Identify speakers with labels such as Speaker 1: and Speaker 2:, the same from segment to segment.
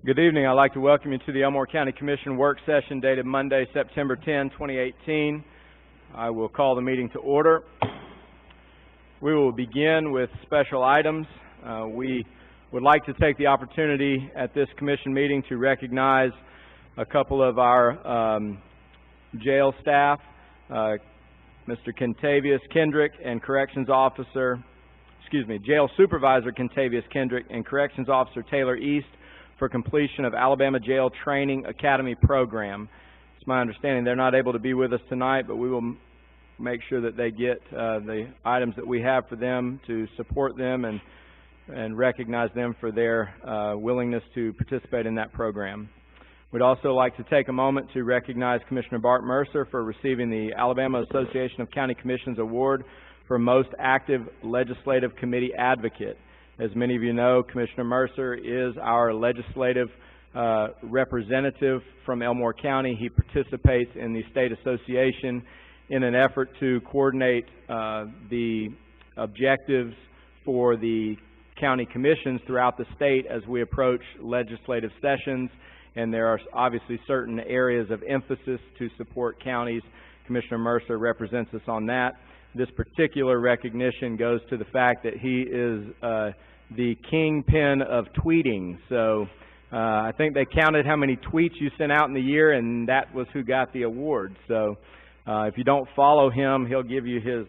Speaker 1: Good evening. I'd like to welcome you to the Elmore County Commission work session dated Monday, September 10, 2018. I will call the meeting to order. We will begin with special items. We would like to take the opportunity at this commission meeting to recognize a couple of our jail staff, Mr. Kentavious Kendrick and Jail Supervisor Kentavious Kendrick and Corrections Officer Taylor East for completion of Alabama Jail Training Academy program. It's my understanding they're not able to be with us tonight, but we will make sure that they get the items that we have for them to support them and recognize them for their willingness to participate in that program. We'd also like to take a moment to recognize Commissioner Bart Mercer for receiving the Alabama Association of County Commissions Award for Most Active Legislative Committee Advocate. As many of you know, Commissioner Mercer is our legislative representative from Elmore County. He participates in the state association in an effort to coordinate the objectives for the county commissions throughout the state as we approach legislative sessions, and there are obviously certain areas of emphasis to support counties. Commissioner Mercer represents us on that. This particular recognition goes to the fact that he is the kingpin of tweeting. So I think they counted how many tweets you sent out in the year, and that was who got the award. So if you don't follow him, he'll give you his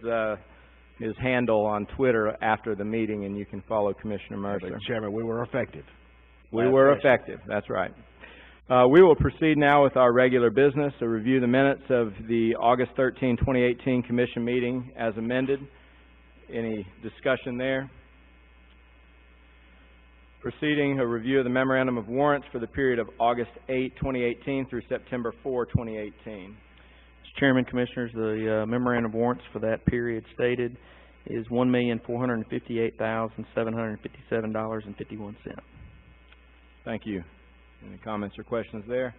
Speaker 1: handle on Twitter after the meeting, and you can follow Commissioner Mercer.
Speaker 2: Mr. Chairman, we were effective.
Speaker 1: We were effective. That's right. We will proceed now with our regular business to review the minutes of the August 13, 2018 Commission meeting as amended. Any discussion there? Proceeding, a review of the Memorandum of Warrants for the period of August 8, 2018 through September 4, 2018.
Speaker 3: Mr. Chairman, Commissioners, the Memorandum of Warrants for that period stated is $1,458,757.51.
Speaker 1: Thank you. Any comments or questions there?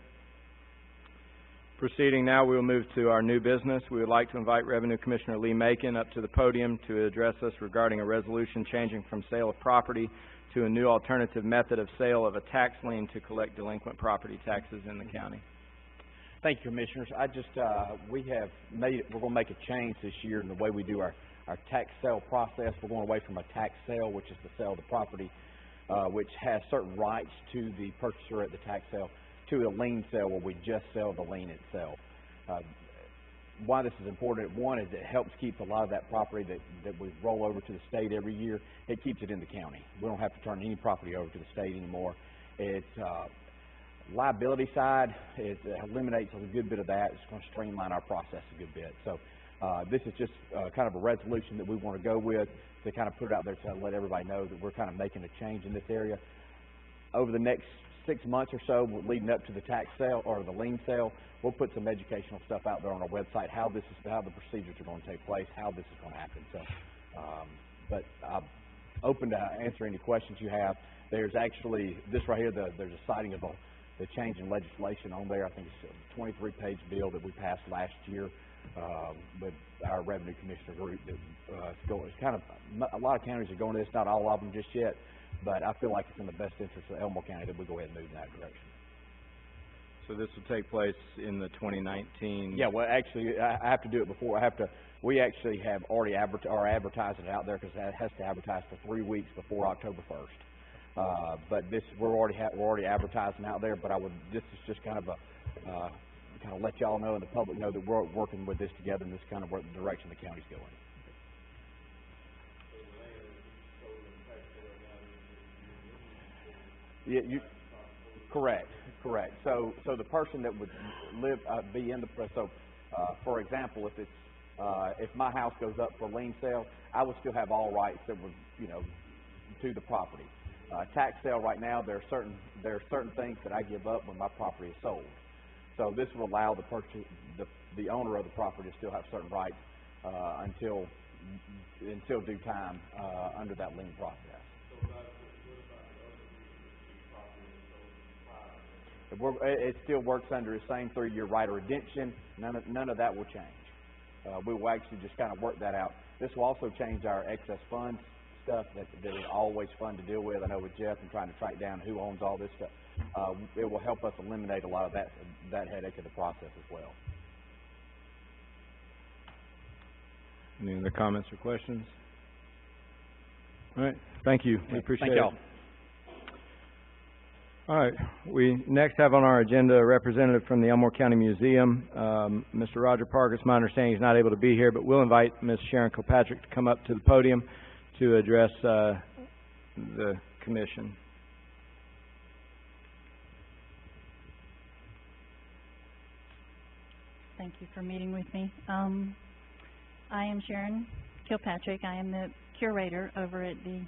Speaker 1: Proceeding now, we will move to our new business. We would like to invite Revenue Commissioner Lee Macon up to the podium to address us regarding a resolution changing from sale of property to a new alternative method of sale of a tax lien to collect delinquent property taxes in the county.
Speaker 4: Thank you, Commissioners. We're going to make a change this year in the way we do our tax sale process. We're going away from a tax sale, which is the sale of the property, which has certain rights to the purchaser at the tax sale, to a lien sale where we just sell the lien itself. Why this is important, one, is it helps keep a lot of that property that we roll over to the state every year. It keeps it in the county. We don't have to turn any property over to the state anymore. It's liability side, it eliminates a good bit of that. It's going to streamline our process a good bit. So this is just kind of a resolution that we want to go with to kind of put it out there to let everybody know that we're kind of making a change in this area. Over the next 6 months or so, leading up to the tax sale or the lien sale, we'll put some educational stuff out there on our website, how the procedures are going to take place, how this is going to happen. So, but I'm open to answer any questions you have. There's actually this right here. There's a citing of the change in legislation on there. I think it's a 23-page bill that we passed last year with our Revenue Commissioner group. It's kind of a lot of counties are going to this, not all of them just yet. But I feel like it's in the best interest of Elmore County that we go ahead and move in that direction.
Speaker 1: So this will take place in the 2019?
Speaker 4: Yeah, well, actually, I have to do it before. We actually have already advertising it out there because it has to advertise for 3 weeks before October 1st. But we're already advertising out there. But this is just kind of let y'all know and the public know that we're working with this together, and this is kind of where the direction the county's going. Yeah, correct. So the person that would be in the for example, if my house goes up for lien sale, I would still have all rights that would to the property. Tax sale right now, there are certain things that I give up when my property is sold. So this will allow the owner of the property to still have certain rights until due time under that lien process. It still works under the same 3-year right of redemption. None of that will change. We will actually just kind of work that out. This will also change our excess funds stuff that is always fun to deal with. I know with Jeff and trying to track down who owns all this stuff, it will help us eliminate a lot of that headache of the process as well.
Speaker 1: Any other comments or questions? All right, thank you. We appreciate
Speaker 4: Thank y'all.
Speaker 1: it. All right, we next have on our agenda a representative from the Elmore County Museum, Mr. Roger Parker. It's my understanding he's not able to be here, but we'll invite Ms. Sharon Kilpatrick to come up to the podium to address the commission.
Speaker 2: Thank you for meeting with me. I am Sharon Kilpatrick. I am the curator over at the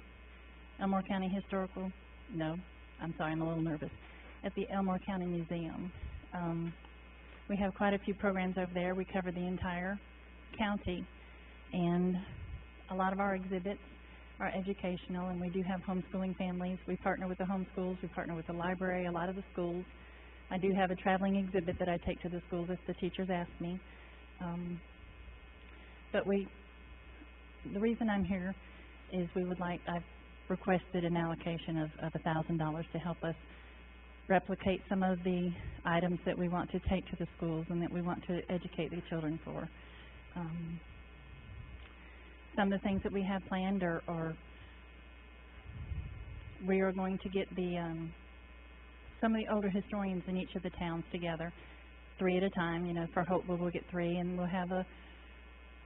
Speaker 2: Elmore County I'm a little nervous. At the Elmore County Museum. We have quite a few programs over there. We cover the entire county, and a lot of our exhibits are educational, and we do have homeschooling families. We partner with the homeschools. We partner with the library, a lot of the schools. I do have a traveling exhibit that I take to the schools if the teachers ask me. But the reason I'm here is I've requested an allocation of $1,000 to help us replicate some of the items that we want to take to the schools and that we want to educate the children for. Some of the things that we have planned are we are going to get some of the older historians in each of the towns together, 3 at a time. For Hopewell we'll get 3, and we'll have a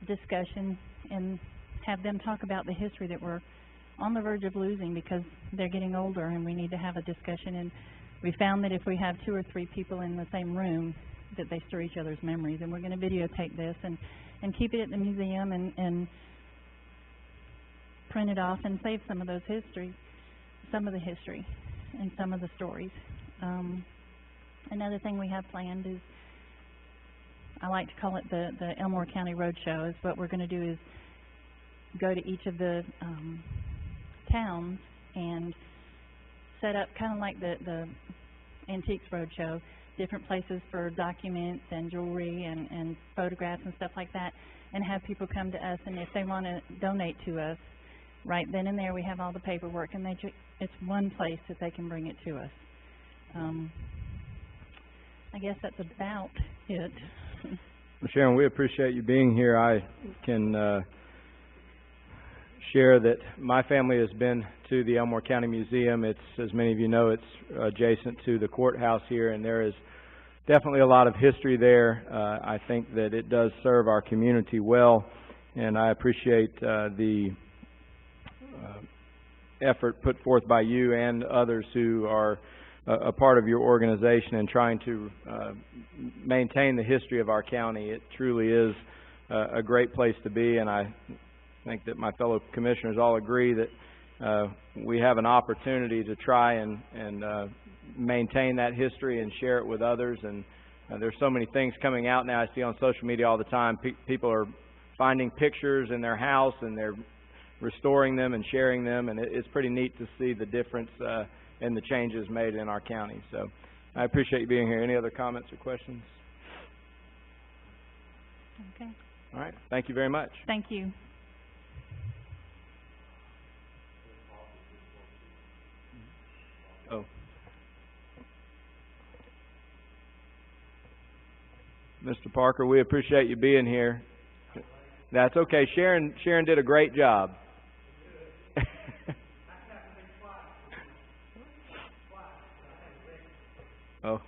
Speaker 2: discussion and have them talk about the history that we're on the verge of losing because they're getting older, and we need to have a discussion. And we found that if we have 2 or 3 people in the same room, that they stir each other's memories. And we're going to videotape this and keep it at the museum and print it off and save some of the history and some of the stories. Another thing we have planned is, I like to call it the Elmore County Roadshow. Is what we're going to do is go to each of the towns and set up kind of like the Antiques Roadshow, different places for documents and jewelry and photographs and stuff like that, and have people come to us, and if they want to donate to us, right then and there we have all the paperwork, and it's one place that they can bring it to us. I guess that's about it.
Speaker 1: Sharon, we appreciate you being here. I can share that my family has been to the Elmore County Museum. It's, as many of you know, it's adjacent to the courthouse here, and there is definitely a lot of history there. I think that it does serve our community well, and I appreciate the effort put forth by you and others who are a part of your organization in trying to maintain the history of our county. It truly is a great place to be, and I think that my fellow commissioners all agree that we have an opportunity to try and maintain that history and share it with others. And there's so many things coming out now. I see on social media all the time. People are finding pictures in their house, and they're restoring them and sharing them, and it's pretty neat to see the difference and the changes made in our county. So I appreciate you being here. Any other comments or questions?
Speaker 2: Okay.
Speaker 1: All right. Thank you very much.
Speaker 2: Thank you.
Speaker 1: Oh. Mr. Parker, we appreciate you being here. That's okay. Sharon did a great job. Oh.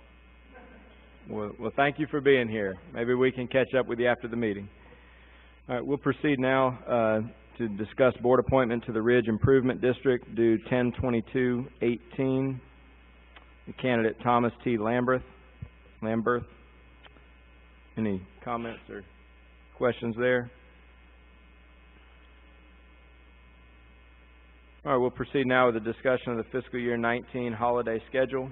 Speaker 1: Well, thank you for being here. Maybe we can catch up with you after the meeting. All right, we'll proceed now to discuss board appointment to the Ridge Improvement District due 10/22/18. The candidate Thomas T. Lamberth. Any comments or questions there? All right, we'll proceed now with a discussion of the fiscal year 19 holiday schedule.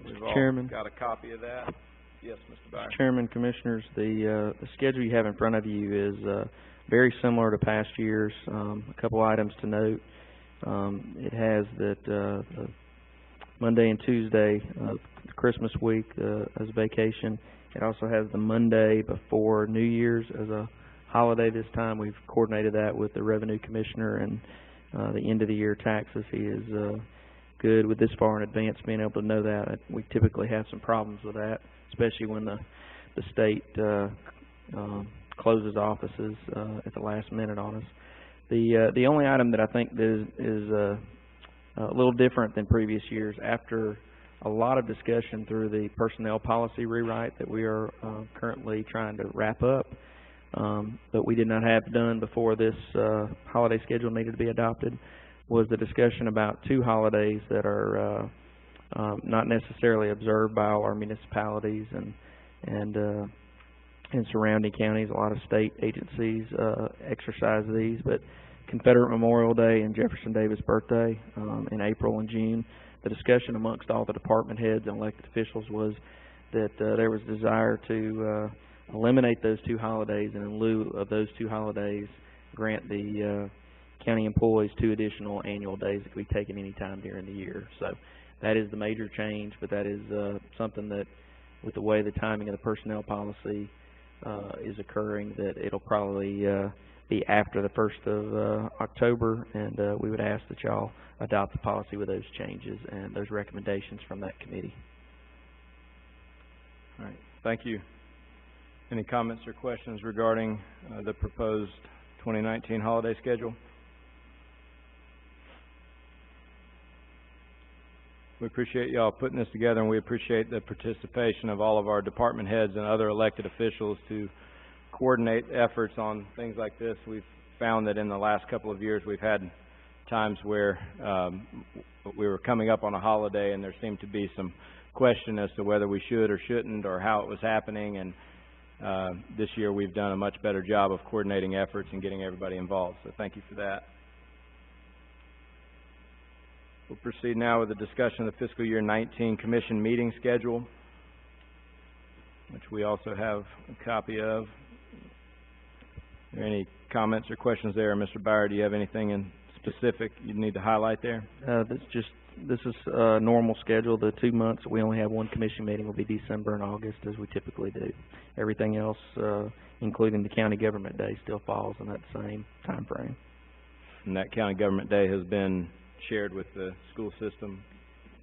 Speaker 1: We've all
Speaker 3: Chairman.
Speaker 1: got a copy of that. Yes, Mr. Byer.
Speaker 3: Chairman, Commissioners, the schedule you have in front of you is very similar to past years. A couple items to note. It has that Monday and Tuesday, Christmas week as vacation. It also has the Monday before New Year's as a holiday this time. We've coordinated that with the Revenue Commissioner and the end of the year taxes. He is good with this far in advance being able to know that. We typically have some problems with that, especially when the state closes offices at the last minute on us. The only item that I think is a little different than previous years, after a lot of discussion through the personnel policy rewrite that we are currently trying to wrap up, but we did not have done before this holiday schedule needed to be adopted, was the discussion about two holidays that are not necessarily observed by all our municipalities and surrounding counties. A lot of state agencies exercise these, but Confederate Memorial Day and Jefferson Davis birthday in April and June. The discussion amongst all the department heads and elected officials was that there was desire to eliminate those two holidays, and in lieu of those two holidays, grant the county employees 2 additional annual days that could be taken any time during the year. So that is the major change, but that is something that, with the way the timing of the personnel policy is occurring, that it'll probably be after the 1st of October, and we would ask that y'all adopt the policy with those changes and those recommendations from that committee.
Speaker 1: All right, thank you. Any comments or questions regarding the proposed 2019 holiday schedule? We appreciate y'all putting this together, and we appreciate the participation of all of our department heads and other elected officials to coordinate efforts on things like this. We've found that in the last couple of years we've had times where we were coming up on a holiday and there seemed to be some question as to whether we should or shouldn't or how it was happening, and this year we've done a much better job of coordinating efforts and getting everybody involved, so thank you for that. We'll proceed now with the discussion of the fiscal year 19 commission meeting schedule, which we also have a copy of. Are there any comments or questions there? Mr. Byer, do you have anything in specific you need to highlight there?
Speaker 3: This is a normal schedule. The 2 months we only have one commission meeting will be December and August, as we typically do. Everything else, including the county government day, still falls in that same time frame.
Speaker 1: And that county government day has been shared with the school system?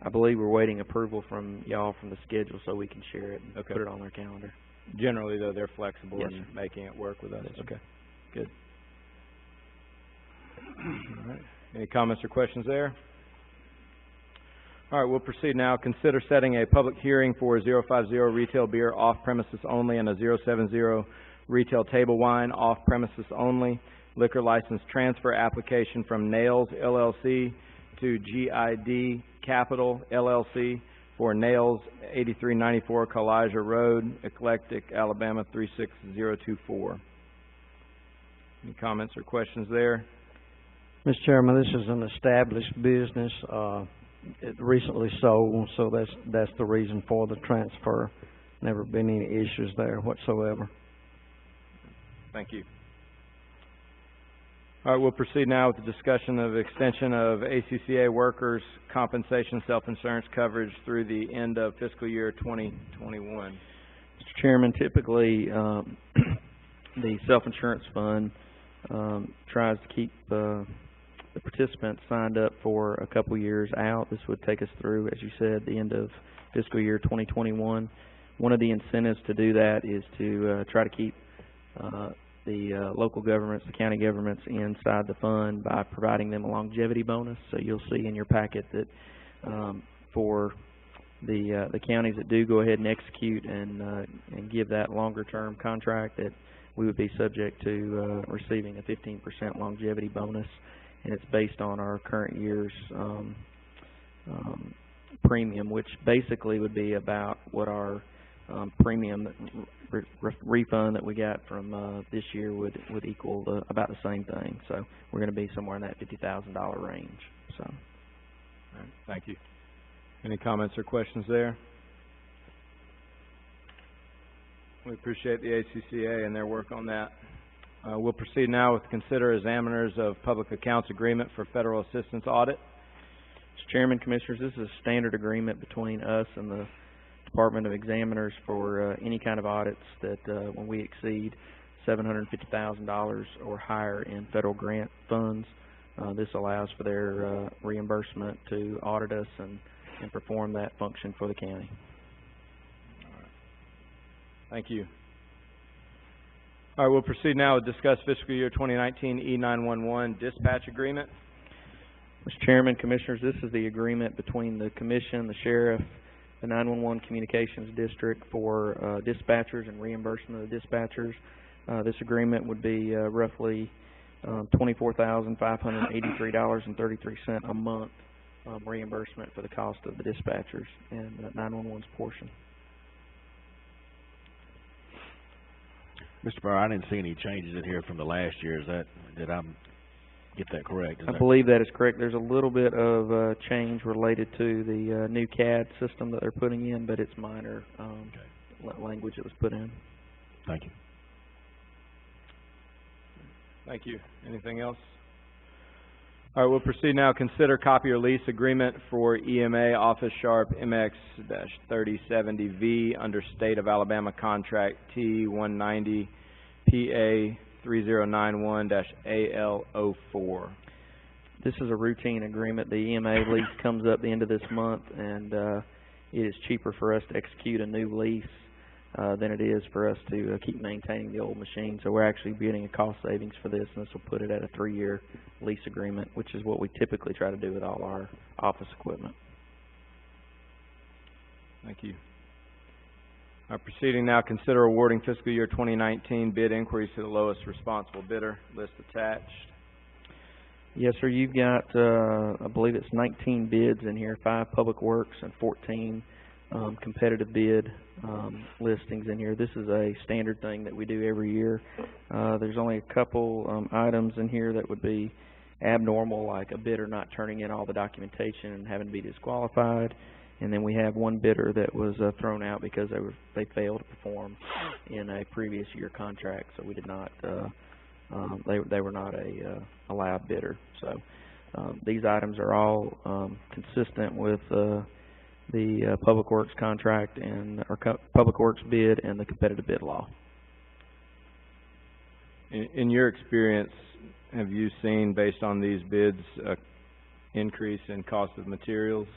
Speaker 3: I believe we're waiting approval from y'all from the schedule so we can share it and
Speaker 1: okay.
Speaker 3: put it on their calendar.
Speaker 1: Generally, though, they're flexible
Speaker 3: yes,
Speaker 1: in
Speaker 3: sir.
Speaker 1: making it work with us.
Speaker 3: Yes,
Speaker 1: okay, good. All right. Any comments or questions there? All right, we'll proceed now. Consider setting a public hearing for 050 retail beer off premises only and a 070 retail table wine off premises only liquor license transfer application from Nails LLC to GID Capital LLC for Nails 8394 Kalijah Road, Eclectic, Alabama 36024. Any comments or questions there?
Speaker 5: Mr. Chairman, this is an established business. It recently sold, so that's the reason for the transfer. Never been any issues there whatsoever.
Speaker 1: Thank you. All right, we'll proceed now with the discussion of extension of ACCA workers' compensation self-insurance coverage through the end of fiscal year 2021.
Speaker 3: Mr. Chairman, typically the self-insurance fund tries to keep the participants signed up for a couple years out. This would take us through, as you said, the end of fiscal year 2021. One of the incentives to do that is to try to keep the local governments, the county governments inside the fund by providing them a longevity bonus. So you'll see in your packet that for the counties that do go ahead and execute and give that longer term contract, that we would be subject to receiving a 15% longevity bonus, and it's based on our current year's premium, which basically would be about what our premium refund that we got from this year would equal about the same thing. So we're going to be somewhere in that $50,000 range. So,
Speaker 1: all right, thank you. Any comments or questions there? We appreciate the ACCA and their work on that. We'll proceed now with consider examiners of public accounts agreement for federal assistance audit.
Speaker 3: Mr. Chairman, Commissioners, this is a standard agreement between us and the Department of Examiners for any kind of audits that when we exceed $750,000 or higher in federal grant funds, This allows for their reimbursement to audit us and perform that function for the county.
Speaker 1: Thank you. All right, we'll proceed now to discuss fiscal year 2019 E911 dispatch agreement.
Speaker 3: Mr. Chairman, Commissioners, this is the agreement between the Commission, the Sheriff, the 911 Communications District for dispatchers and reimbursement of the dispatchers. This agreement would be roughly $24,583.33 a month reimbursement for the cost of the dispatchers and 911's portion.
Speaker 6: Mr. Burr, I didn't see any changes in here from the last year. Did I get that correct?
Speaker 3: I believe that is correct. There's a little bit of change related to the new CAD system that they're putting in, but it's minor language that was put in.
Speaker 6: Thank you.
Speaker 1: Thank you. Anything else? All right, we'll proceed now. Consider copy or lease agreement for EMA Office Sharp MX-3070V under State of Alabama Contract T190 PA 3091-AL04.
Speaker 3: This is a routine agreement. The EMA lease comes up the end of this month, and it is cheaper for us to execute a new lease than it is for us to keep maintaining the old machine. So we're actually getting a cost savings for this, and this will put it at a 3-year lease agreement, which is what we typically try to do with all our office equipment.
Speaker 1: Thank you. All right, proceeding now, consider awarding fiscal year 2019 bid inquiries to the lowest responsible bidder. List attached.
Speaker 3: Yes, sir. You've got, I believe it's 19 bids in here, 5 public works and 14 competitive bid listings in here. This is a standard thing that we do every year. There's only a couple items in here that would be abnormal, like a bidder not turning in all the documentation and having to be disqualified. And then we have one bidder that was thrown out because they failed to perform in a previous year contract, so we did not they were not a allowed bidder. So these items are all consistent with the Public Works contract and our Public Works bid and the competitive bid law.
Speaker 1: In your experience, have you seen, based on these bids, an increase in cost of materials?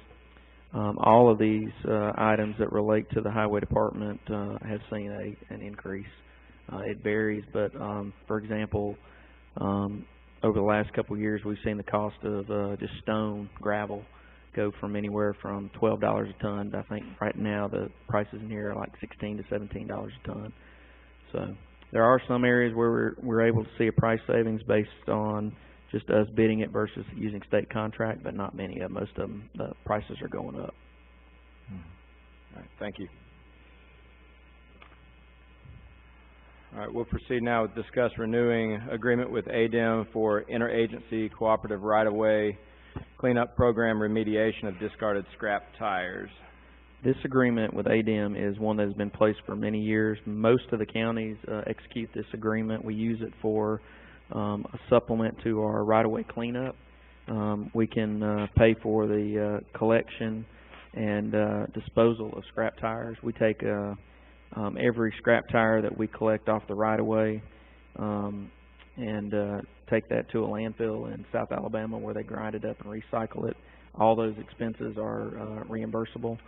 Speaker 3: All of these items that relate to the Highway Department have seen an increase. It varies, but for example, over the last couple of years, we've seen the cost of just stone, gravel, go from anywhere from $12 a ton to, I think right now the prices in here are like $16 to $17 a ton. So there are some areas where we're able to see a price savings based on just us bidding it versus using state contract, but not many of them. Most of them, the prices are going up.
Speaker 1: All right, thank you. All right, we'll proceed now to discuss renewing agreement with ADEM for interagency cooperative right-of-way cleanup program remediation of discarded scrap tires.
Speaker 3: This agreement with ADEM is one that has been placed for many years. Most of the counties execute this agreement. We use it for a supplement to our right-of-way cleanup. We can pay for the collection and disposal of scrap tires. We take every scrap tire that we collect off the right-of-way and take that to a landfill in South Alabama where they grind it up and recycle it. All those expenses are reimbursable.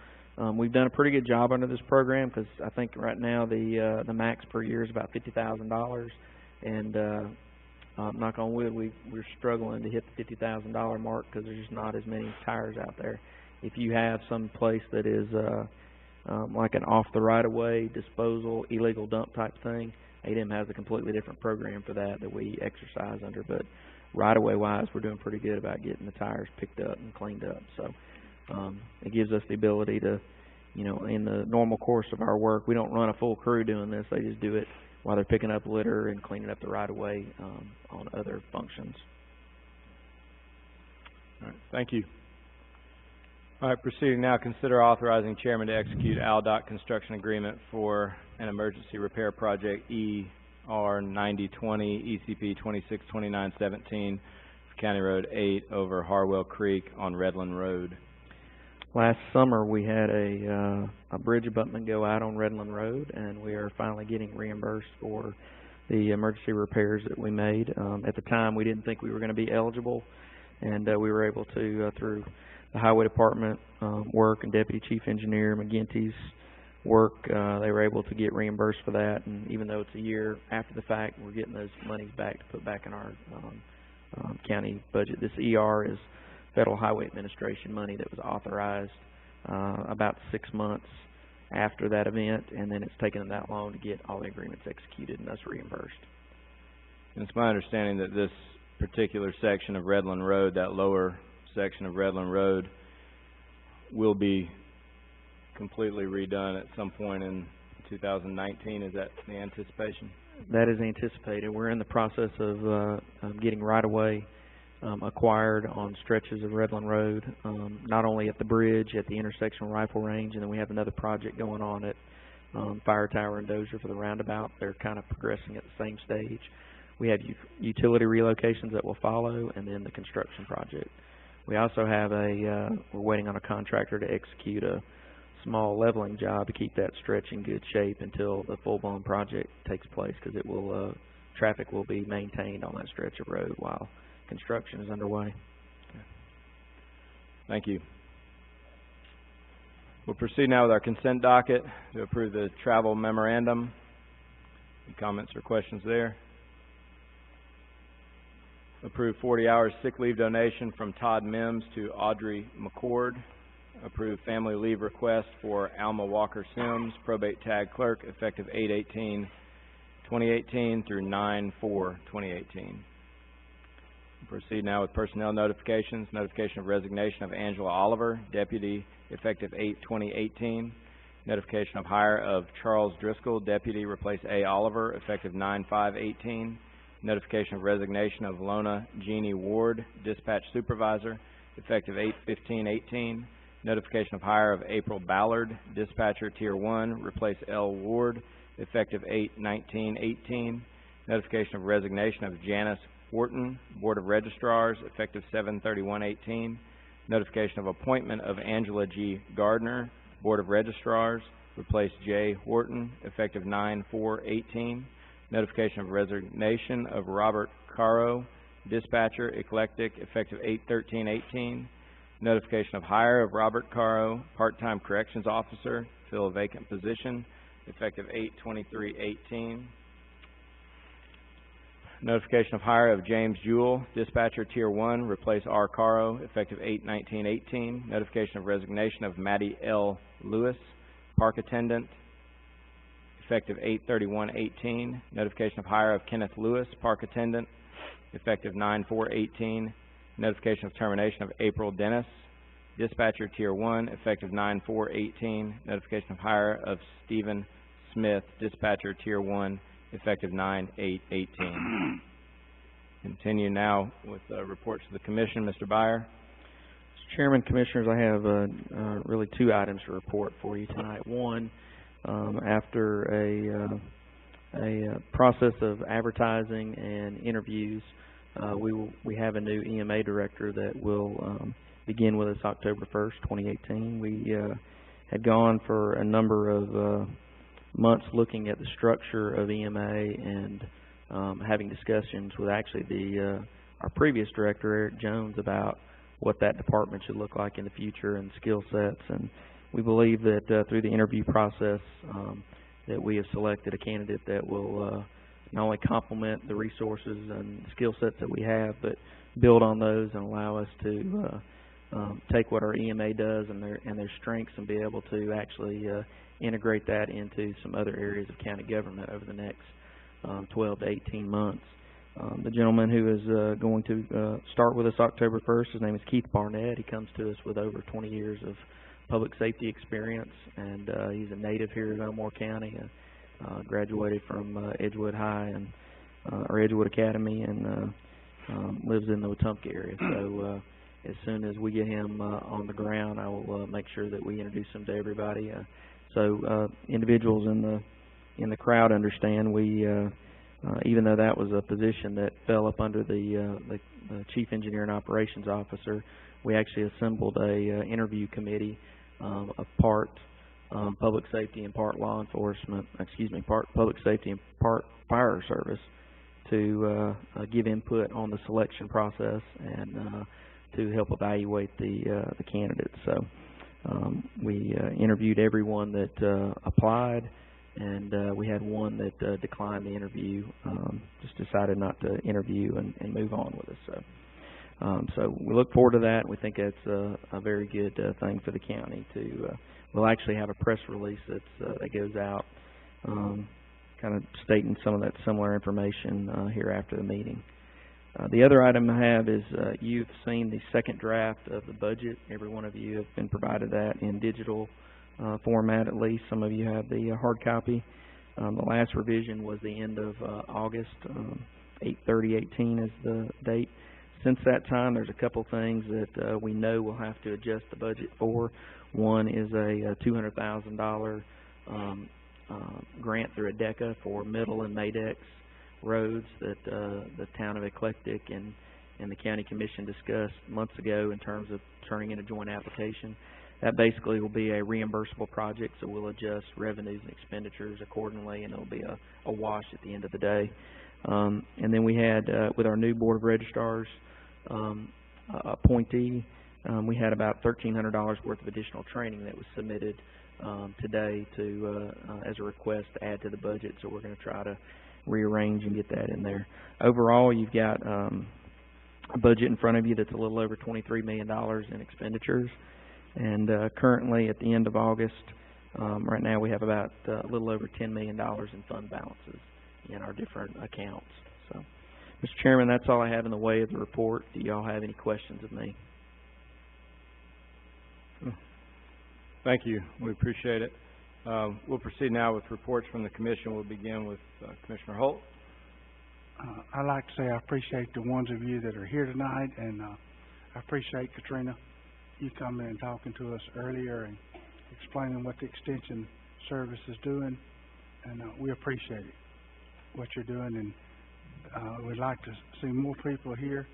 Speaker 3: We've done a pretty good job under this program because I think right now the max per year is about $50,000, and knock on wood, we're struggling to hit the $50,000 mark because there's just not as many tires out there. If you have some place that is like an off the right of way disposal, illegal dump type thing, ADEM has a completely different program for that we exercise under. But right of way wise, we're doing pretty good about getting the tires picked up and cleaned up. So it gives us the ability to, in the normal course of our work, we don't run a full crew doing this. They just do it while they're picking up litter and cleaning up the right of way on other functions.
Speaker 1: All right, thank you. All right, proceeding now, consider authorizing chairman to execute ALDOT construction agreement for an emergency repair project ER 9020 ECP 262917 for County Road 8 over Harwell Creek on Redland Road.
Speaker 3: Last summer we had a bridge abutment go out on Redland Road, and we are finally getting reimbursed for the emergency repairs that we made. At the time we didn't think we were going to be eligible and we were able to, through the Highway Department work and Deputy Chief Engineer McGinty's work, they were able to get reimbursed for that. And even though it's a year after the fact, we're getting those monies back to put back in our county budget. This ER is Federal Highway Administration money that was authorized about 6 months after that event, and then it's taken them that long to get all the agreements executed and us reimbursed.
Speaker 1: And it's my understanding that this particular section of Redland Road, that lower section of Redland Road, will be completely redone at some point in 2019. Is that the anticipation?
Speaker 3: That is anticipated. We're in the process of getting right-of-way acquired on stretches of Redland Road, not only at the bridge, at the intersection rifle range, and then we have another project going on at Fire Tower and Dozier for the roundabout. They're kind of progressing at the same stage. We have utility relocations that will follow, and then the construction project. We also have we're waiting on a contractor to execute a small leveling job to keep that stretch in good shape until the full-blown project takes place, because it will, traffic will be maintained on that stretch of road while construction is underway.
Speaker 1: Okay. Thank you. We'll proceed now with our consent docket to approve the travel memorandum. Any comments or questions there? Approve 40 hours sick leave donation from Todd Mims to Audrey McCord. Approve family leave request for Alma Walker Sims, probate tag clerk, effective 8/18/2018 through 9/4/2018. Proceed now with personnel notifications. Notification of resignation of Angela Oliver, deputy, effective 8/20/18. Notification of hire of Charles Driscoll, deputy, replace A. Oliver, effective 9/5/18. Notification of resignation of Lona Jeannie Ward, dispatch supervisor, effective 8/15/18. Notification of hire of April Ballard, dispatcher, tier 1, replace L. Ward, effective 8/19/18. Notification of resignation of Janice Wharton, Board of Registrars, effective 7/31/18. Notification of appointment of Angela G. Gardner, Board of Registrars, replace J. Wharton, effective 9/4/18. Notification of resignation of Robert Caro, dispatcher, eclectic, effective 8/13/18. Notification of hire of Robert Caro, part-time corrections officer, fill a vacant position, effective 8/23/18. Notification of hire of James Jewell, dispatcher, tier 1, replace R. Caro, effective 8/19/18. Notification of resignation of Maddie L. Lewis, park attendant, effective 8/31/18. Notification of hire of Kenneth Lewis, park attendant, effective 9/4/18. Notification of termination of April Dennis, dispatcher, tier 1, effective 9/4/18. Notification of hire of Stephen Smith, dispatcher, tier 1, effective 9/8/18. Continue now with reports to the Commission. Mr. Byer.
Speaker 3: Mr. Chairman, Commissioners, I have really 2 items to report for you tonight. One, after a process of advertising and interviews, we have a new EMA director that will begin with us October 1st, 2018. We had gone for a number of months looking at the structure of EMA and having discussions with actually our previous director, Eric Jones, about what that department should look like in the future and skill sets. And we believe that through the interview process that we have selected a candidate that will not only complement the resources and skill sets that we have, but build on those and allow us to take what our EMA does and their strengths and be able to actually integrate that into some other areas of county government over the next 12 to 18 months. The gentleman who is going to start with us October 1st, his name is Keith Barnett. He comes to us with over 20 years of public safety experience, and he's a native here in Elmore County. Graduated from Edgewood High and or Edgewood Academy, and lives in the Wetumpka area. So as soon as we get him on the ground, I will make sure that we introduce him to everybody. So individuals in the crowd understand we, even though that was a position that fell up under the Chief Engineer and Operations Officer, we actually assembled a interview committee of part public safety and part law enforcement, part public safety and part fire service to give input on the selection process. And to help evaluate the candidates. So, we interviewed everyone that applied, and we had one that declined the interview, just decided not to interview and move on with us. So we look forward to that. We think that's a very good thing for the county to, we'll actually have a press release that goes out, kind of stating some of that similar information here after the meeting. The other item I have is you've seen the second draft of the budget. Every one of you have been provided that in digital format at least. Some of you have the hard copy. The last revision was the end of August, 8/30/18 is the date. Since that time, there's a couple things that we know we'll have to adjust the budget for. One is a $200,000 grant through ADECA for Middle and Madex roads that the town of Eclectic and the county commission discussed months ago in terms of turning in a joint application. That basically will be a reimbursable project, so we'll adjust revenues and expenditures accordingly, and it'll be a wash at the end of the day. And then we had, with our new Board of Registrars appointee, we had about $1,300 worth of additional training that was submitted today to as a request to add to the budget, so we're going to try to rearrange and get that in there. Overall, you've got a budget in front of you that's a little over $23 million in expenditures, and currently at the end of August, right now we have about a little over $10 million in fund balances in our different accounts. So, Mr. Chairman, that's all I have in the way of the report. Do y'all have any questions of me?
Speaker 1: Thank you. We appreciate it. We'll proceed now with reports from the commission. We'll begin with Commissioner Holt.
Speaker 7: I'd like to say I appreciate the ones of you that are here tonight, and I appreciate, Katrina, you coming and talking to us earlier and explaining what the Extension Service is doing, and we appreciate it, what you're doing, and we'd like to see more people here,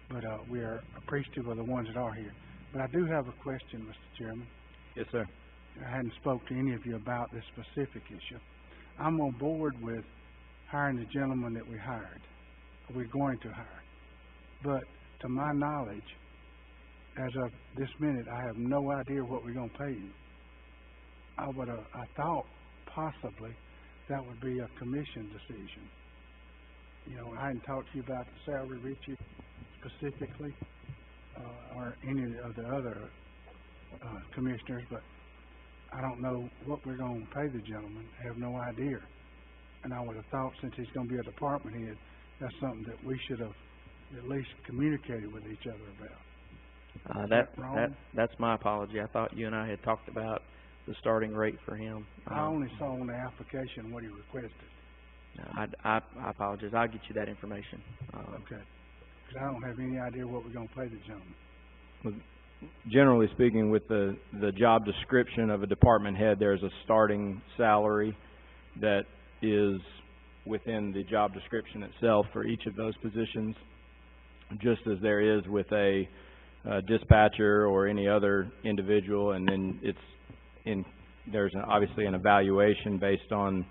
Speaker 7: but we are appreciative of the ones that are here. But I do have a question, Mr. Chairman.
Speaker 1: Yes, sir.
Speaker 7: I hadn't spoke to any of you about this specific issue. I'm on board with hiring the gentleman that we hired, we're going to hire. But to my knowledge, as of this minute, I have no idea what we're going to pay you. I thought possibly that would be a commission decision. You know, I hadn't talked to you about the salary, Richie, specifically, or any of the other commissioners, but I don't know what we're going to pay the gentleman. I have no idea. And I would have thought, since he's going to be a department head, that's something that we should have at least communicated with each other about.
Speaker 3: That's my apology. I thought you and I had talked about the starting rate for him.
Speaker 7: I only saw on the application what he requested.
Speaker 3: I apologize. I'll get you that information.
Speaker 7: Okay. Because I don't have any idea what we're going to pay the gentleman.
Speaker 1: Well, generally speaking, with the job description of a department head, there's a starting salary that is within the job description itself for each of those positions, just as there is with a dispatcher or any other individual, and then there's obviously an evaluation based on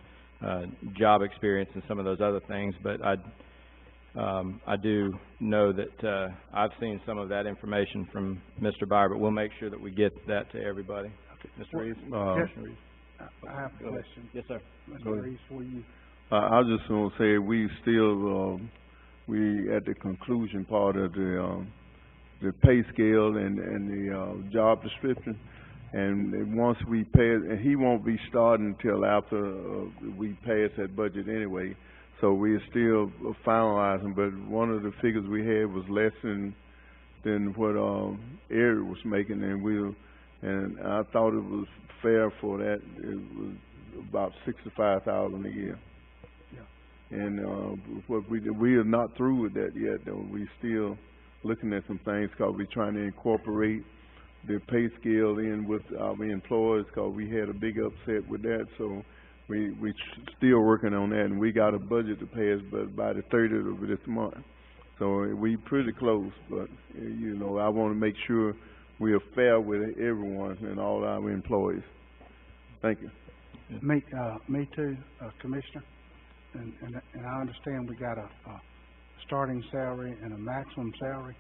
Speaker 1: job experience and some of those other things. But I do know that I've seen some of that information from Mr. Byer, but we'll make sure that we get that to everybody. Okay. Mr. Reeves?
Speaker 7: Commissioner Reeves? I have a question.
Speaker 1: Yes, sir.
Speaker 7: Mr. Reeves, for you.
Speaker 8: I was just going to say we still we at the conclusion part of the pay scale and the job description, and once we pay it, and he won't be starting until after we pass that budget anyway. So we're still finalizing, but one of the figures we had was less than what Eric was making, and I thought it was fair for that. It was about $65,000 a year. Yeah. And what we are not through with that yet, though. We still looking at some things because we're trying to incorporate the pay scale in with our employers, because we had a big upset with that. So we still working on that, and we got a budget to pass, but by the 30th of this month. So we pretty close, but you know, I want to make sure we are fair with everyone and all our employees. Thank you.
Speaker 7: Me too, Commissioner. And I understand we got a starting salary and a maximum salary.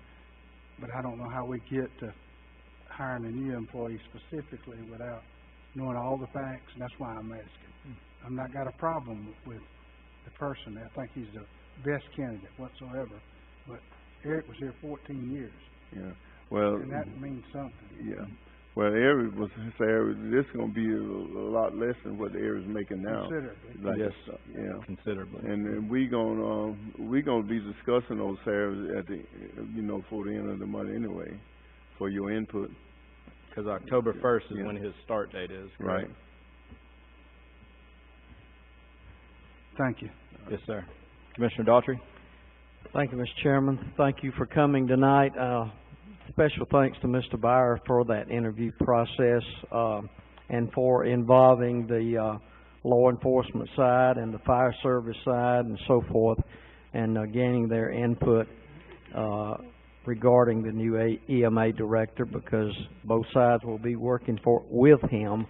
Speaker 7: but I don't know how we get to hiring a new employee specifically without knowing all the facts, and that's why I'm asking. I've not got a problem with the person. I think he's the best candidate whatsoever, but Eric was here 14 years,
Speaker 8: Yeah, well,
Speaker 7: and that means something.
Speaker 8: yeah. Well, Eric was saying this is gonna be a lot less than what Eric's making now.
Speaker 7: Considerably.
Speaker 8: Like,
Speaker 1: Yes,
Speaker 8: yeah.
Speaker 1: considerably.
Speaker 8: And then we gonna be discussing those salaries at the, for the end of the month anyway, for your input.
Speaker 1: Because October 1st is
Speaker 8: Yeah.
Speaker 1: when his start date is,
Speaker 8: Right.
Speaker 1: correct?
Speaker 7: Thank you.
Speaker 1: Yes, sir. Commissioner Daughtry?
Speaker 5: Thank you, Mr. Chairman. Thank you for coming tonight. Special thanks to Mr. Byer for that interview process, and for involving the, law enforcement side and the fire service side and so forth, and, gaining their input, regarding the new EMA director, because both sides will be working with him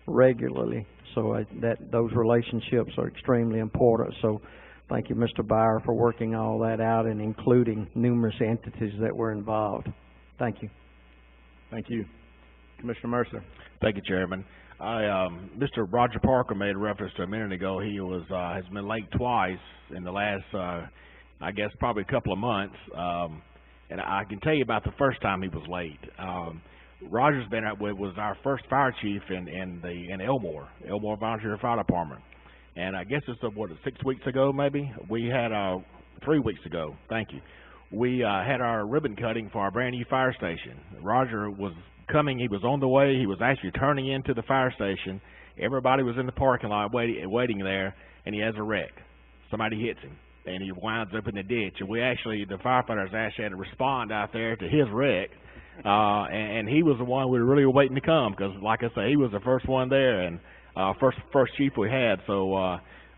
Speaker 5: regularly. So those relationships are extremely important. So thank you, Mr. Byer, for working all that out and including numerous entities that were involved. Thank you.
Speaker 1: Thank you. Commissioner Mercer?
Speaker 6: Thank you, Chairman. Mr. Roger Parker made reference to a minute ago. He has been late twice in the last, I guess, probably a couple of months. And I can tell you about the first time he was late. Roger's was our first fire chief in Elmore Volunteer Fire Department. And I guess it's 6 weeks ago maybe? We had 3 weeks ago, thank you. We had our ribbon cutting for our brand new fire station. Roger was coming, he was on the way, he was actually turning into the fire station. Everybody was in the parking lot waiting there, and he has a wreck. Somebody hits him, and he winds up in the ditch. And the firefighters actually had to respond out there to his wreck. And he was the one we were really waiting to come, because like I say, he was the first one there, and first chief we had. So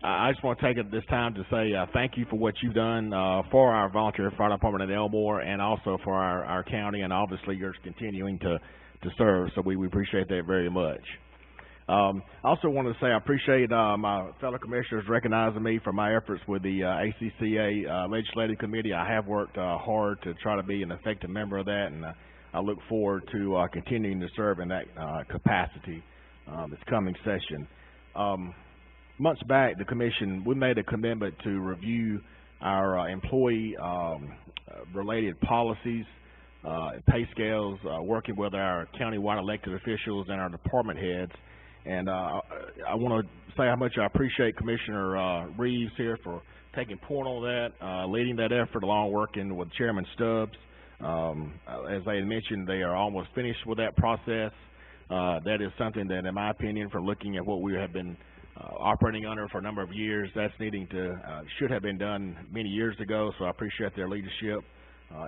Speaker 6: I just want to take this time to say thank you for what you've done for our volunteer fire department in Elmore, and also for our county, and obviously you're continuing to serve. So we appreciate that very much. I also wanted to say I appreciate my fellow commissioners recognizing me for my efforts with the ACCA Legislative Committee. I have worked hard to try to be an effective member of that, and I look forward to continuing to serve in that capacity this coming session. Months back, the Commission, we made a commitment to review our employee related policies, pay scales, working with our county-wide elected officials and our department heads. And I want to say how much I appreciate Commissioner Reeves here for taking point on that, leading that effort, along working with Chairman Stubbs. As they had mentioned, they are almost finished with that process. That is something that, in my opinion, for looking at what we have been operating under for a number of years, that's should have been done many years ago. So I appreciate their leadership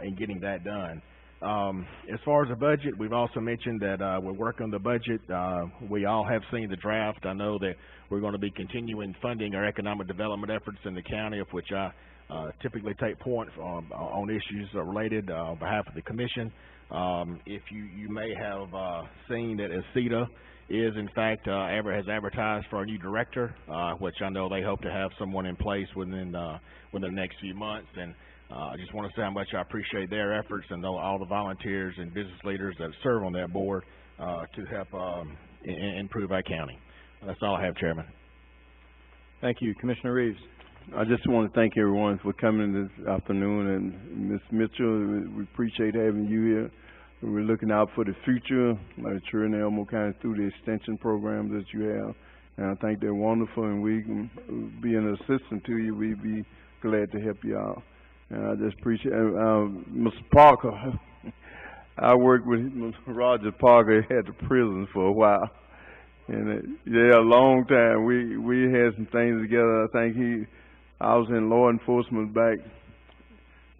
Speaker 6: in getting that done. As far as the budget, we've also mentioned that we're working on the budget. We all have seen the draft. I know that we're going to be continuing funding our economic development efforts in the county, of which I typically take point on issues related on behalf of the Commission. If you may have seen that ACETA is, in fact, has advertised for a new director, which I know they hope to have someone in place within the next few months. And I just want to say how much I appreciate their efforts and all the volunteers and business leaders that serve on that board to help improve our county. That's all I have, Chairman.
Speaker 1: Thank you. Commissioner Reeves?
Speaker 8: I just want to thank everyone for coming this afternoon, and Ms. Mitchell, we appreciate having you here. We're looking out for the future, like sure in Elmore County, through the extension programs that you have, and I think they're wonderful, and we can be an assistant to you. We'd be glad to help you out. And I just appreciate Mr. Parker. I worked with Roger Parker at the prison for a while, and a long time. We had some things together. I think I was in law enforcement back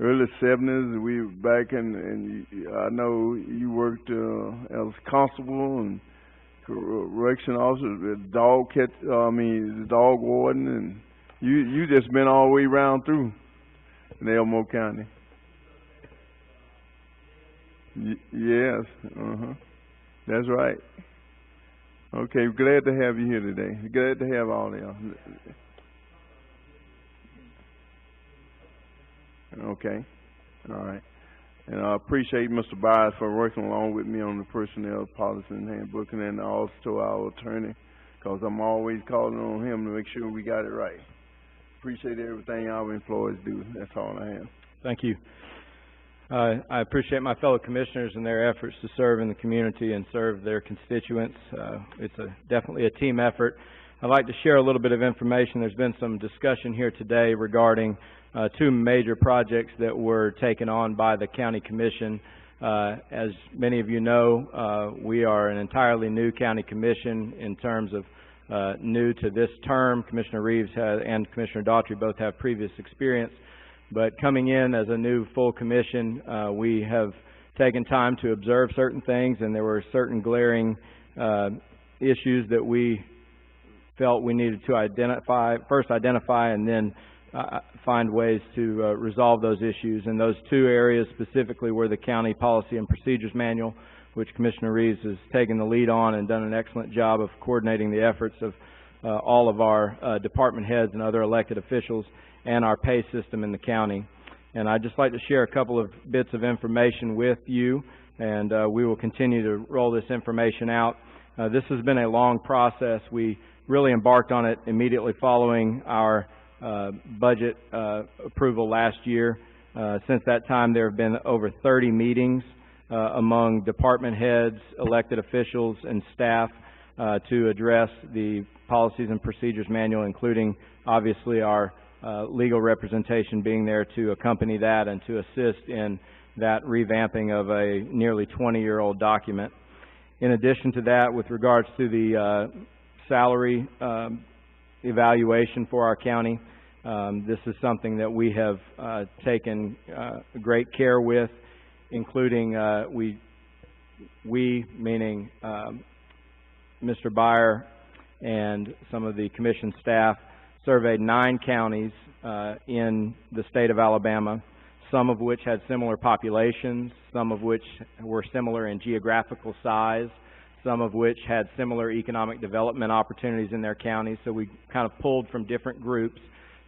Speaker 8: early 70s. We were back and I know you worked as constable and correction officer, the dog warden, and you just been all the way around through in Elmore County. Yes, that's right. Okay, glad to have you here today. Glad to have all of y'all. Okay, all right. And I appreciate Mr. Byers for working along with me on the personnel policy and handbook, and then also our attorney, because I'm always calling on him to make sure we got it right. Appreciate everything our employees do. That's all I have.
Speaker 1: Thank you. I appreciate my fellow commissioners and their efforts to serve in the community and serve their constituents. It's definitely a team effort. I'd like to share a little bit of information. There's been some discussion here today regarding two major projects that were taken on by the county commission. As many of you know, we are an entirely new county commission in terms of new to this term. Commissioner Reeves and Commissioner Daughtry both have previous experience. But coming in as a new full commission, we have taken time to observe certain things, and there were certain glaring issues that we felt we needed to identify and then find ways to resolve those issues. And those two areas specifically were the County Policy and Procedures Manual, which Commissioner Reeves has taken the lead on and done an excellent job of coordinating the efforts of all of our department heads and other elected officials, and our pay system in the county. And I'd just like to share a couple of bits of information with you, and we will continue to roll this information out. This has been a long process. We really embarked on it immediately following our budget approval last year. Since that time, there have been over 30 meetings among department heads, elected officials, and staff to address the Policies and Procedures Manual, including obviously our legal representation being there to accompany that and to assist in that revamping of a nearly 20-year-old document. In addition to that, with regards to the salary evaluation for our county, this is something that we have taken great care with, including we meaning Mr. Byer and some of the commission staff, surveyed 9 counties in the state of Alabama, some of which had similar populations, some of which were similar in geographical size, some of which had similar economic development opportunities in their counties. So we kind of pulled from different groups,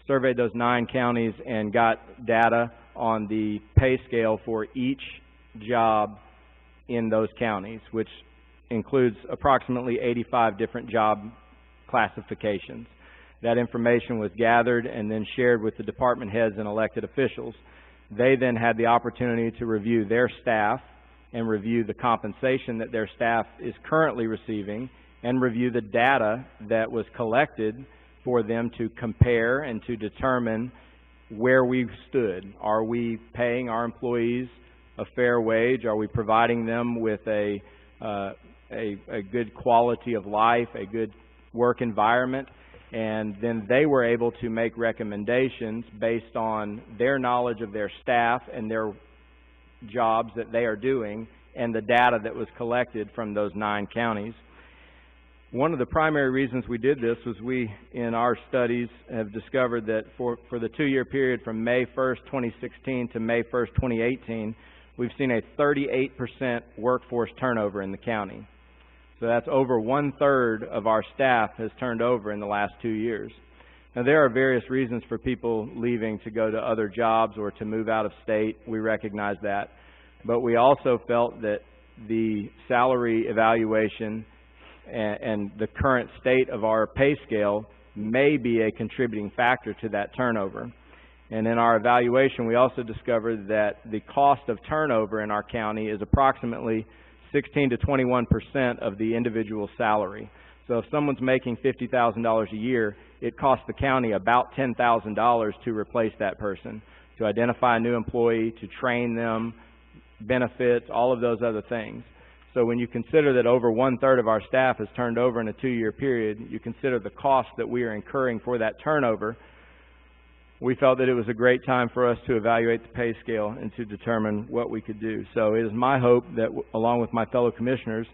Speaker 1: surveyed those 9 counties, and got data on the pay scale for each job in those counties, which includes approximately 85 different job classifications. That information was gathered and then shared with the department heads and elected officials. They then had the opportunity to review their staff and review the compensation that their staff is currently receiving and review the data that was collected for them to compare and to determine where we stood. Are we paying our employees a fair wage? Are we providing them with a good quality of life, a good work environment? And then they were able to make recommendations based on their knowledge of their staff and their jobs that they are doing and the data that was collected from those 9 counties. One of the primary reasons we did this was we, in our studies, have discovered that for the 2-year period from May 1st, 2016 to May 1st, 2018, we've seen a 38% workforce turnover in the county. So that's over 1/3 of our staff has turned over in the last 2 years. Now, there are various reasons for people leaving to go to other jobs or to move out of state. We recognize that. But we also felt that the salary evaluation and the current state of our pay scale may be a contributing factor to that turnover. And in our evaluation, we also discovered that the cost of turnover in our county is approximately 16 to 21% of the individual salary. So if someone's making $50,000 a year, it costs the county about $10,000 to replace that person, to identify a new employee, to train them, benefits, all of those other things. So when you consider that over 1/3 of our staff has turned over in a 2-year period, you consider the cost that we are incurring for that turnover. We felt that it was a great time for us to evaluate the pay scale and to determine what we could do. So it is my hope that along with my fellow commissioners,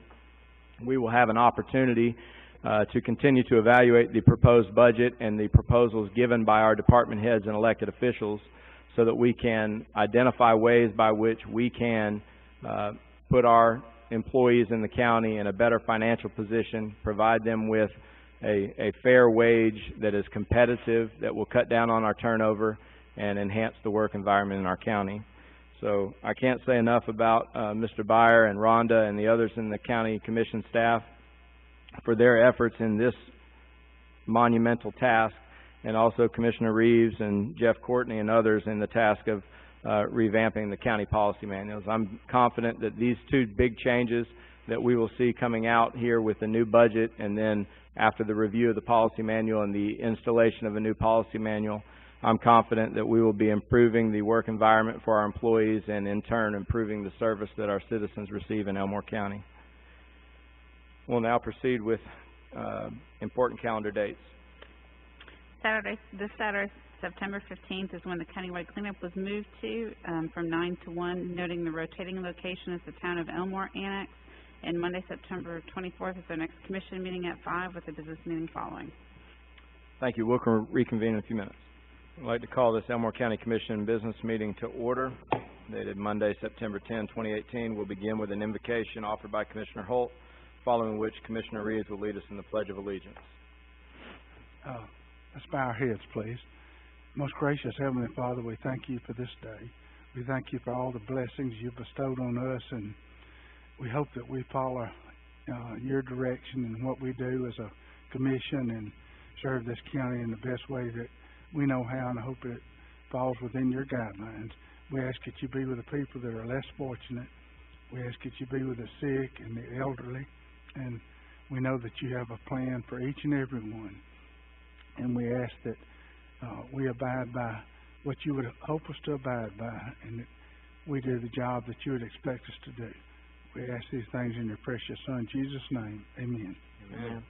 Speaker 1: we will have an opportunity to continue to evaluate the proposed budget and the proposals given by our department heads and elected officials so that we can identify ways by which we can put our employees in the county in a better financial position, provide them with a fair wage that is competitive, that will cut down on our turnover and enhance the work environment in our county. So I can't say enough about Mr. Byer and Rhonda and the others in the county commission staff for their efforts in this monumental task, and also Commissioner Reeves and Jeff Courtney and others in the task of revamping the county policy manuals. I'm confident that these two big changes that we will see coming out here with the new budget, and then after the review of the policy manual and the installation of a new policy manual, I'm confident that we will be improving the work environment for our employees and in turn improving the service that our citizens receive in Elmore County. We'll now proceed with important calendar dates.
Speaker 9: This Saturday, September 15th, is when the countywide cleanup was moved to, from 9 to 1, noting the rotating location is the town of Elmore Annex. And Monday, September 24th is our next commission meeting at 5 with a business meeting following.
Speaker 1: Thank you. We'll reconvene in a few minutes. I'd like to call this Elmore County Commission business meeting to order, dated Monday, September 10, 2018. We'll begin with an invocation offered by Commissioner Holt, following which Commissioner Reeves will lead us in the Pledge of Allegiance.
Speaker 7: Let's bow our heads, please. Most gracious Heavenly Father, we thank you for this day. We thank you for all the blessings you've bestowed on us, and we hope that we follow your direction in what we do as a commission and serve this county in the best way that we know how, and I hope it falls within your guidelines. We ask that you be with the people that are less fortunate. We ask that you be with the sick and the elderly, and we know that you have a plan for each and every one. And we ask that we abide by what you would hope us to abide by, and that we do the job that you would expect us to do. We ask these things in your precious Son, Jesus' name. Amen.
Speaker 1: Amen.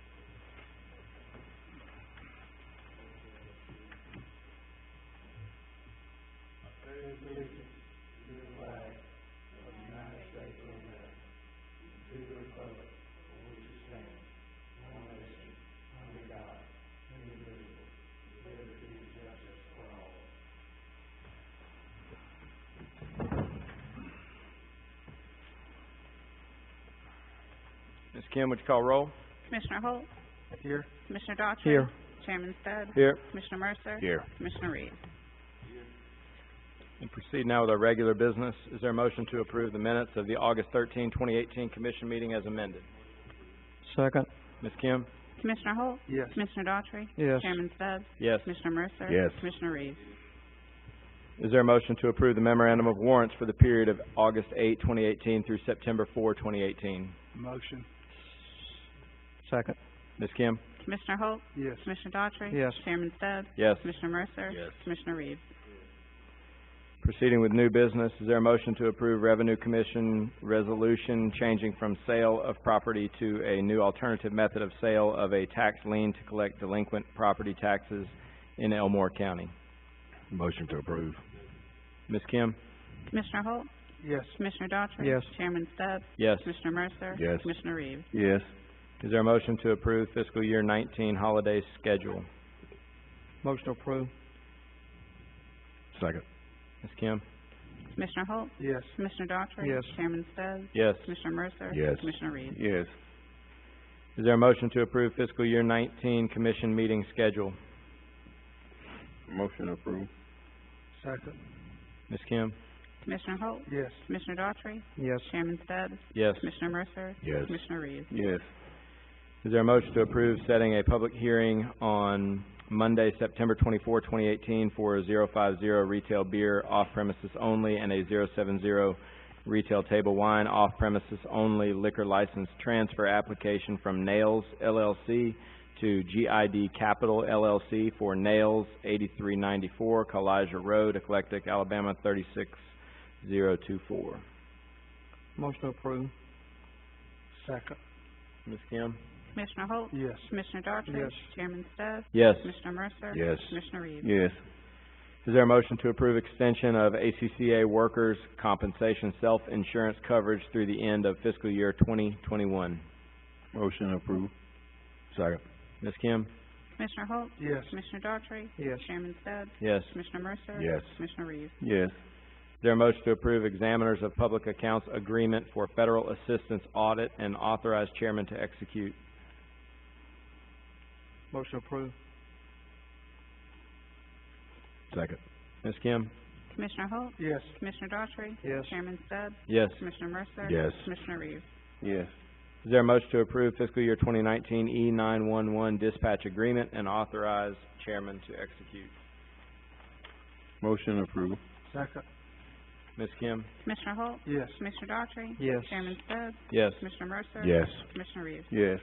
Speaker 1: Ms. Kim, would you call roll?
Speaker 9: Commissioner Holt?
Speaker 7: Here.
Speaker 9: Commissioner Daughtry?
Speaker 5: Here.
Speaker 9: Chairman Studd?
Speaker 1: Here.
Speaker 9: Commissioner Mercer?
Speaker 6: Here.
Speaker 9: Commissioner Reeves?
Speaker 1: And proceed now with our regular business. Is there a motion to approve the minutes of the August 13, 2018 commission meeting as amended?
Speaker 5: Second.
Speaker 1: Ms. Kim?
Speaker 9: Commissioner Holt?
Speaker 7: Yes.
Speaker 9: Commissioner Daughtry?
Speaker 5: Yes.
Speaker 9: Chairman Studd?
Speaker 1: Yes.
Speaker 9: Commissioner Mercer?
Speaker 6: Yes.
Speaker 9: Commissioner Reeves?
Speaker 1: Is there a motion to approve the memorandum of warrants for the period of August 8, 2018 through September 4, 2018?
Speaker 7: Motion.
Speaker 5: Second.
Speaker 1: Ms. Kim?
Speaker 9: Commissioner Holt?
Speaker 7: Yes.
Speaker 9: Commissioner Daughtry?
Speaker 5: Yes.
Speaker 9: Chairman Studd?
Speaker 1: Yes.
Speaker 9: Commissioner Mercer?
Speaker 6: Yes.
Speaker 9: Commissioner Reeves?
Speaker 1: Proceeding with new business, is there a motion to approve Revenue Commission resolution changing from sale of property to a new alternative method of sale of a tax lien to collect delinquent property taxes in Elmore County?
Speaker 6: Motion to approve.
Speaker 1: Ms. Kim?
Speaker 9: Commissioner Holt?
Speaker 7: Yes.
Speaker 9: Commissioner Daughtry?
Speaker 5: Yes.
Speaker 9: Chairman Studd?
Speaker 1: Yes.
Speaker 9: Commissioner Mercer?
Speaker 6: Yes.
Speaker 9: Commissioner Reeves?
Speaker 8: Yes.
Speaker 1: Is there a motion to approve fiscal year 19 holiday schedule?
Speaker 5: Motion approved.
Speaker 6: Second.
Speaker 1: Ms. Kim?
Speaker 9: Commissioner Holt?
Speaker 7: Yes.
Speaker 9: Commissioner Daughtry?
Speaker 5: Yes.
Speaker 9: Chairman Studd?
Speaker 1: Yes.
Speaker 9: Commissioner Mercer?
Speaker 6: Yes.
Speaker 9: Commissioner Reeves?
Speaker 8: Yes.
Speaker 1: Is there a motion to approve fiscal year 19 commission meeting schedule?
Speaker 8: Motion approved.
Speaker 7: Second.
Speaker 1: Ms. Kim?
Speaker 9: Commissioner Holt?
Speaker 7: Yes.
Speaker 9: Commissioner Daughtry?
Speaker 5: Yes.
Speaker 9: Chairman Studd?
Speaker 1: Yes.
Speaker 9: Commissioner Mercer?
Speaker 6: Yes.
Speaker 9: Commissioner Reeves?
Speaker 8: Yes.
Speaker 1: Is there a motion to approve setting a public hearing on Monday, September 24, 2018 for a 050 retail beer off-premises only and a 070 retail table wine off-premises only liquor license transfer application from Nails LLC to GID Capital LLC for Nails, 8394 Kalijah Road, Eclectic, Alabama, 36024.
Speaker 5: Motion approved.
Speaker 7: Second.
Speaker 1: Ms. Kim?
Speaker 9: Commissioner Holt?
Speaker 7: Yes.
Speaker 9: Commissioner Daughtry?
Speaker 5: Yes.
Speaker 9: Chairman Studd?
Speaker 1: Yes.
Speaker 9: Commissioner Mercer?
Speaker 6: Yes.
Speaker 9: Commissioner Reeves?
Speaker 8: Yes.
Speaker 1: Is there a motion to approve extension of ACCA workers' compensation self-insurance coverage through the end of fiscal year 2021?
Speaker 8: Motion approved.
Speaker 6: Second.
Speaker 1: Ms. Kim?
Speaker 9: Commissioner Holt?
Speaker 7: Yes.
Speaker 9: Commissioner Daughtry?
Speaker 5: Yes.
Speaker 9: Chairman Studd?
Speaker 1: Yes.
Speaker 9: Commissioner Mercer?
Speaker 6: Yes.
Speaker 9: Commissioner Reeves?
Speaker 8: Yes.
Speaker 1: Is there a motion to approve examiners of public accounts agreement for federal assistance audit and authorize chairman to execute?
Speaker 5: Motion approved.
Speaker 6: Second.
Speaker 1: Ms. Kim?
Speaker 9: Commissioner Holt,
Speaker 7: Yes.
Speaker 9: Commissioner Daughtry,
Speaker 5: Yes.
Speaker 9: Chairman Stubbs,
Speaker 1: Yes.
Speaker 9: Commissioner Mercer,
Speaker 6: Yes.
Speaker 9: Commissioner Reeves.
Speaker 8: Yes.
Speaker 1: Is there a motion to approve fiscal year 2019 E-911 dispatch agreement and authorize chairman to execute?
Speaker 8: Motion approved.
Speaker 7: Second.
Speaker 1: Ms. Kim?
Speaker 9: Commissioner Holt,
Speaker 7: Yes.
Speaker 9: Commissioner Daughtry,
Speaker 5: Yes.
Speaker 9: Chairman Stubbs,
Speaker 1: Yes.
Speaker 9: Commissioner Mercer,
Speaker 6: Yes.
Speaker 9: Commissioner Reeves.
Speaker 8: Yes.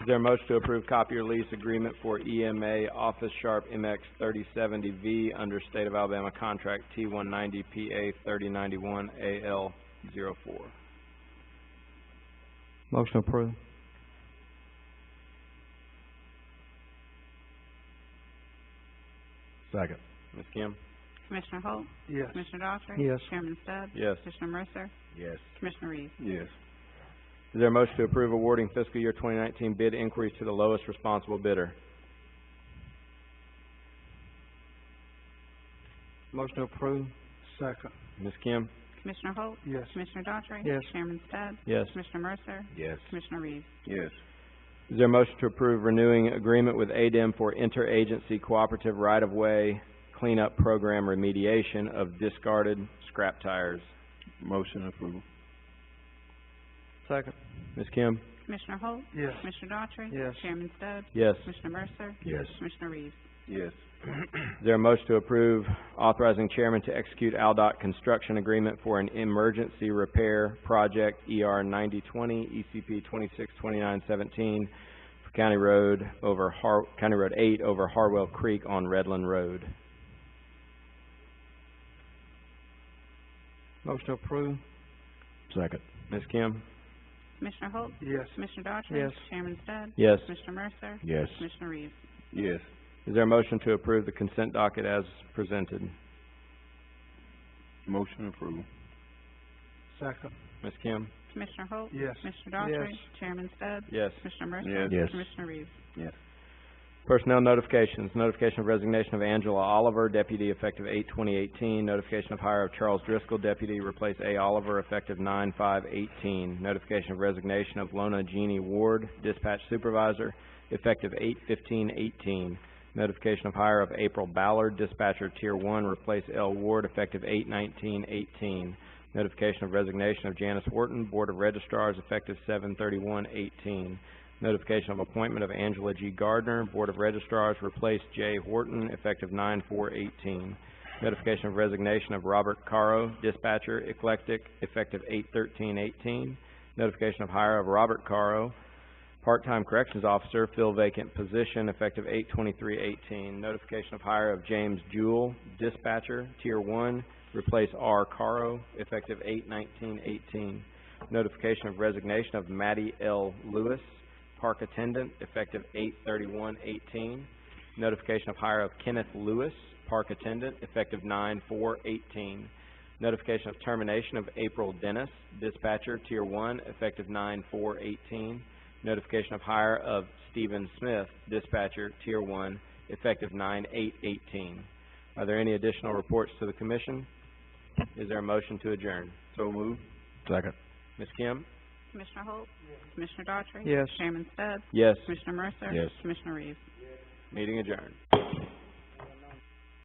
Speaker 1: Is there a motion to approve copier lease agreement for EMA Office Sharp MX 3070V under State of Alabama Contract T190 PA 3091 AL04?
Speaker 5: Motion approved.
Speaker 6: Second.
Speaker 1: Ms. Kim?
Speaker 9: Commissioner Holt,
Speaker 7: Yes.
Speaker 9: Commissioner Daughtry,
Speaker 5: Yes.
Speaker 9: Chairman Stubbs,
Speaker 1: Yes.
Speaker 9: Commissioner Mercer,
Speaker 6: Yes.
Speaker 9: Commissioner Reeves.
Speaker 8: Yes.
Speaker 1: Is there a motion to approve awarding fiscal year 2019 bid inquiries to the lowest responsible bidder?
Speaker 5: Motion approved.
Speaker 7: Second.
Speaker 1: Ms. Kim?
Speaker 9: Commissioner Holt,
Speaker 7: Yes.
Speaker 9: Commissioner Daughtry,
Speaker 5: Yes.
Speaker 9: Chairman Stubbs,
Speaker 1: Yes.
Speaker 9: Commissioner Mercer,
Speaker 6: Yes.
Speaker 9: Commissioner Reeves.
Speaker 8: Yes.
Speaker 1: Is there a motion to approve renewing agreement with ADEM for interagency cooperative right-of-way cleanup program remediation of discarded scrap tires?
Speaker 8: Motion approved.
Speaker 5: Second.
Speaker 1: Ms. Kim?
Speaker 9: Commissioner Holt,
Speaker 7: Yes.
Speaker 9: Commissioner Daughtry,
Speaker 5: Yes.
Speaker 9: Chairman Stubbs,
Speaker 1: Yes.
Speaker 9: Commissioner Mercer,
Speaker 6: Yes.
Speaker 9: Commissioner Reeves.
Speaker 8: Yes.
Speaker 1: Is there a motion to approve authorizing chairman to execute ALDOT construction agreement for an emergency repair project ER 9020 ECP 262917 for County Road 8 over Harwell Creek on Redland Road?
Speaker 5: Motion approved.
Speaker 6: Second.
Speaker 1: Ms. Kim?
Speaker 9: Commissioner Holt,
Speaker 7: Yes.
Speaker 9: Commissioner Daughtry,
Speaker 5: Yes.
Speaker 9: Chairman Stubbs,
Speaker 1: Yes.
Speaker 9: Commissioner Mercer,
Speaker 6: Yes.
Speaker 9: Commissioner Reeves.
Speaker 8: Yes.
Speaker 1: Is there a motion to approve the consent docket as presented?
Speaker 8: Motion approved.
Speaker 7: Second.
Speaker 1: Ms. Kim?
Speaker 9: Commissioner Holt,
Speaker 7: Yes.
Speaker 9: Commissioner Daughtry,
Speaker 5: Yes.
Speaker 9: Chairman Stubbs,
Speaker 1: Yes.
Speaker 9: Commissioner Mercer,
Speaker 8: Yes.
Speaker 6: Yes.
Speaker 9: Commissioner Reeves.
Speaker 8: Yes.
Speaker 1: Personnel notifications. Notification of resignation of Angela Oliver, Deputy, effective 8/2018. Notification of hire of Charles Driscoll, Deputy, replace A. Oliver, effective 9/5/18. Notification of resignation of Lona Jeannie Ward, Dispatch Supervisor, effective 8/15/18. Notification of hire of April Ballard, Dispatcher, Tier 1, replace L. Ward, effective 8/19/18. Notification of resignation of Janice Wharton, Board of Registrars, effective 7/31/18. Notification of appointment of Angela G. Gardner, Board of Registrars, replace J. Wharton, effective 9/4/18. Notification of resignation of Robert Caro, Dispatcher, Eclectic, effective 8/13/18. Notification of hire of Robert Caro, Part-time Corrections Officer, fill vacant position, effective 8/23/18. Notification of hire of James Jewell, Dispatcher, Tier 1, replace R. Caro, effective 8/19/18. Notification of resignation of Maddie L. Lewis, Park Attendant, effective 8/31/18. Notification of hire of Kenneth Lewis, Park Attendant, effective 9/4/18. Notification of termination of April Dennis, Dispatcher, Tier 1, effective 9/4/18. Notification of hire of Stephen Smith, Dispatcher, Tier 1, effective 9/8/18. Are there any additional reports to the Commission? Is there a motion to adjourn?
Speaker 8: So moved.
Speaker 6: Second.
Speaker 1: Ms. Kim?
Speaker 9: Commissioner Holt, Commissioner Daughtry,
Speaker 5: Yes.
Speaker 9: Chairman Stubbs,
Speaker 1: Yes.
Speaker 9: Commissioner Mercer,
Speaker 6: Yes.
Speaker 9: Commissioner Reeves.
Speaker 1: Meeting adjourned.